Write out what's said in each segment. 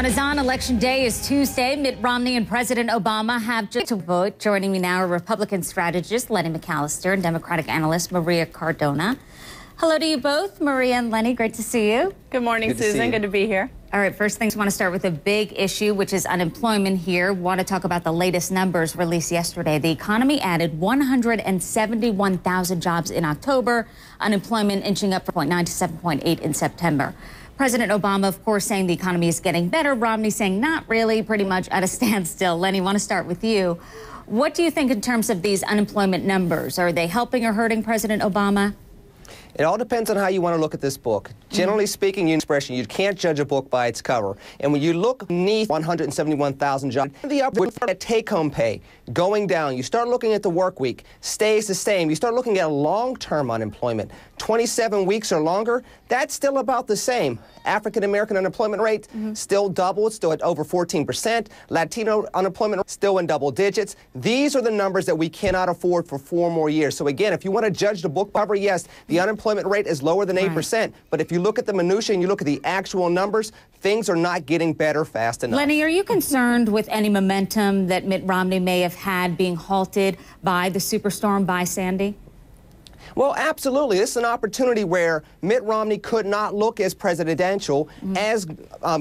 Sun is on. Election day is Tuesday. Mitt Romney and President Obama have just to vote. Joining me now are Republican strategist Lenny McAllister and Democratic analyst Maria Cardona. Hello to you both, Maria and Lenny. Great to see you. Good morning, Susan. Good to be here. All right, first things, I want to start with a big issue, which is unemployment here. Want to talk about the latest numbers released yesterday. The economy added 171,000 jobs in October. Unemployment inching up from 0.9 to 7.8 in September. President Obama, of course, saying the economy is getting better. Romney saying not really, pretty much at a standstill. Lenny, I want to start with you. What do you think in terms of these unemployment numbers? Are they helping or hurting President Obama? It all depends on how you want to look at this book. Generally speaking, you can't judge a book by its cover. And when you look beneath 171,000 jobs, the upward take-home pay going down. You start looking at the work week, stays the same. You start looking at long-term unemployment, 27 weeks or longer, that's still about the same. African-American unemployment rate still double, it's still at over 14%. Latino unemployment still in double digits. These are the numbers that we cannot afford for 4 more years. So again, if you want to judge the book cover, yes, the unemployment rate is lower than 8%. Right. But if you look at the minutiae and you look at the actual numbers, things are not getting better fast enough. Lenny, are you concerned with any momentum that Mitt Romney may have had being halted by the superstorm, by Sandy? Well, absolutely. This is an opportunity where Mitt Romney could not look as presidential as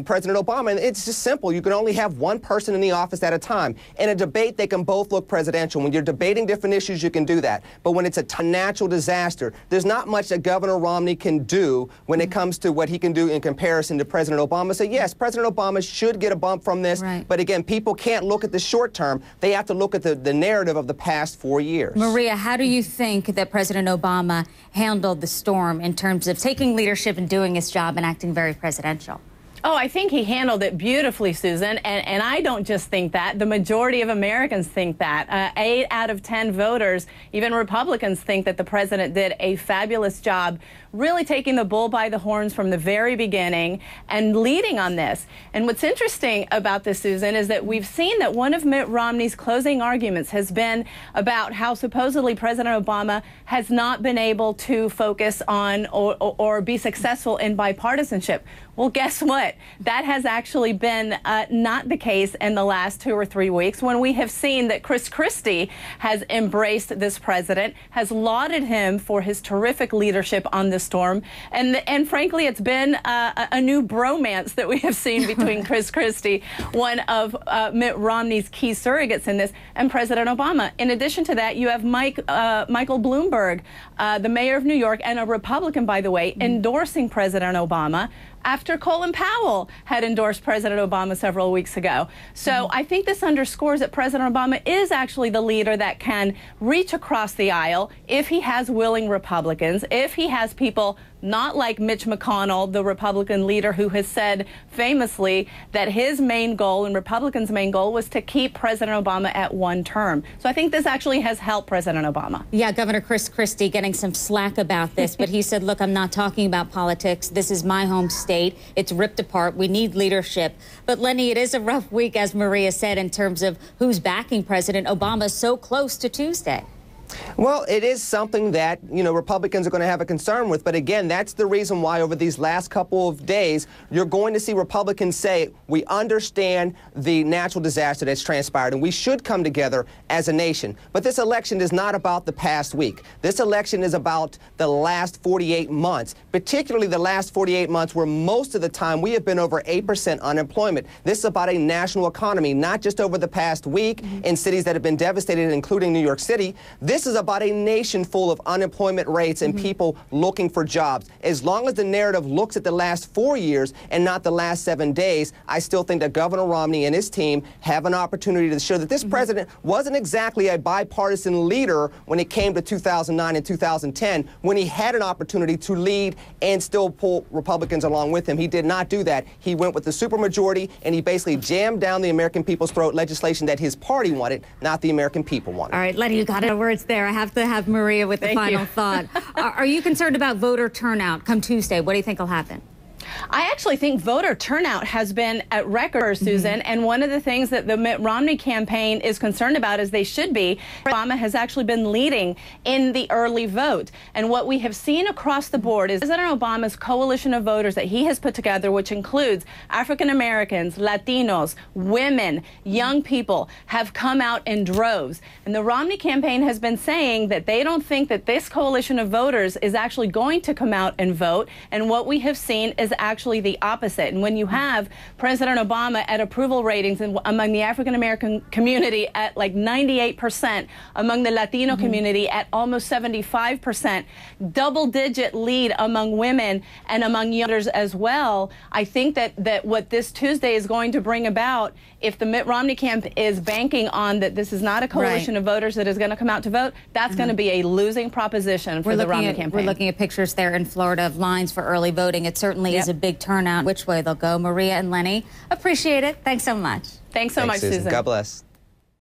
President Obama. And it's just simple. You can only have one person in the office at a time. In a debate, they can both look presidential. When you're debating different issues, you can do that. But when it's a natural disaster, there's not much that Governor Romney can do when it comes to what he can do in comparison to President Obama. So, yes, President Obama should get a bump from this. Right. But, again, people can't look at the short term. They have to look at the narrative of the past 4 years. Maria, how do you think that President Obama handled the storm in terms of taking leadership and doing his job and acting very presidential? Oh, I think he handled it beautifully, Susan, and I don't just think that. The majority of Americans think that. 8 out of 10 voters, even Republicans, think that the president did a fabulous job really taking the bull by the horns from the very beginning and leading on this. And what's interesting about this, Susan, is that we've seen that one of Mitt Romney's closing arguments has been about how supposedly President Obama has not been able to focus on or be successful in bipartisanship. Well, guess what? That has actually been not the case in the last 2 or 3 weeks, when we have seen that Chris Christie has embraced this president, has lauded him for his terrific leadership on the storm. And frankly, it's been a new bromance that we have seen between Chris Christie, one of Mitt Romney's key surrogates in this, and President Obama. In addition to that, you have Michael Bloomberg, the mayor of New York, and a Republican, by the way, endorsing President Obama after Colin Powell had endorsed President Obama several weeks ago. So I think this underscores that President Obama is actually the leader that can reach across the aisle if he has willing Republicans, if he has people not like Mitch McConnell, the Republican leader, who has said famously that his main goal and Republicans' main goal was to keep President Obama at 1 term. So I think this actually has helped President Obama. Yeah, Governor Chris Christie getting some slack about this, but he said, look, I'm not talking about politics. This is my home state. It's ripped apart. We need leadership. But, Lenny, it is a rough week, as Maria said, in terms of who's backing President Obama so close to Tuesday. Well, it is something that, Republicans are going to have a concern with. But again, that's the reason why over these last couple of days, you're going to see Republicans say, we understand the natural disaster that's transpired, and we should come together as a nation. But this election is not about the past week. This election is about the last 48 months, particularly the last 48 months where most of the time we have been over 8% unemployment. This is about a national economy, not just over the past week in cities that have been devastated, including New York City. This is about a nation full of unemployment rates and people looking for jobs. As long as the narrative looks at the last 4 years and not the last 7 days, I still think that Governor Romney and his team have an opportunity to show that this president wasn't exactly a bipartisan leader when it came to 2009 and 2010, when he had an opportunity to lead and still pull Republicans along with him. He did not do that. He went with the supermajority, and he basically jammed down the American people's throat legislation that his party wanted, not the American people wanted. All right, Lenny, you got it. Words there. I have to have Maria with the final thought. Are you concerned about voter turnout come Tuesday? What do you think will happen? I actually think voter turnout has been at record, Susan, and one of the things that the Mitt Romney campaign is concerned about, as they should be, Obama has actually been leading in the early vote. And what we have seen across the board is President Obama's coalition of voters that he has put together, which includes African Americans, Latinos, women, young people, have come out in droves. And the Romney campaign has been saying that they don't think that this coalition of voters is actually going to come out and vote. And what we have seen is actually the opposite. And when you have President Obama at approval ratings among the African American community at like 98%, among the Latino community at almost 75%, double-digit lead among women and among youngers as well, I think that what this Tuesday is going to bring about, if the Mitt Romney camp is banking on that this is not a coalition of voters that is going to come out to vote, that's going to be a losing proposition for the Romney campaign. We're looking at pictures there in Florida of lines for early voting. It certainly is a big turnout. Which way they'll go. Maria and Lenny, appreciate it. Thanks so much. Thanks so much, Susan. God bless.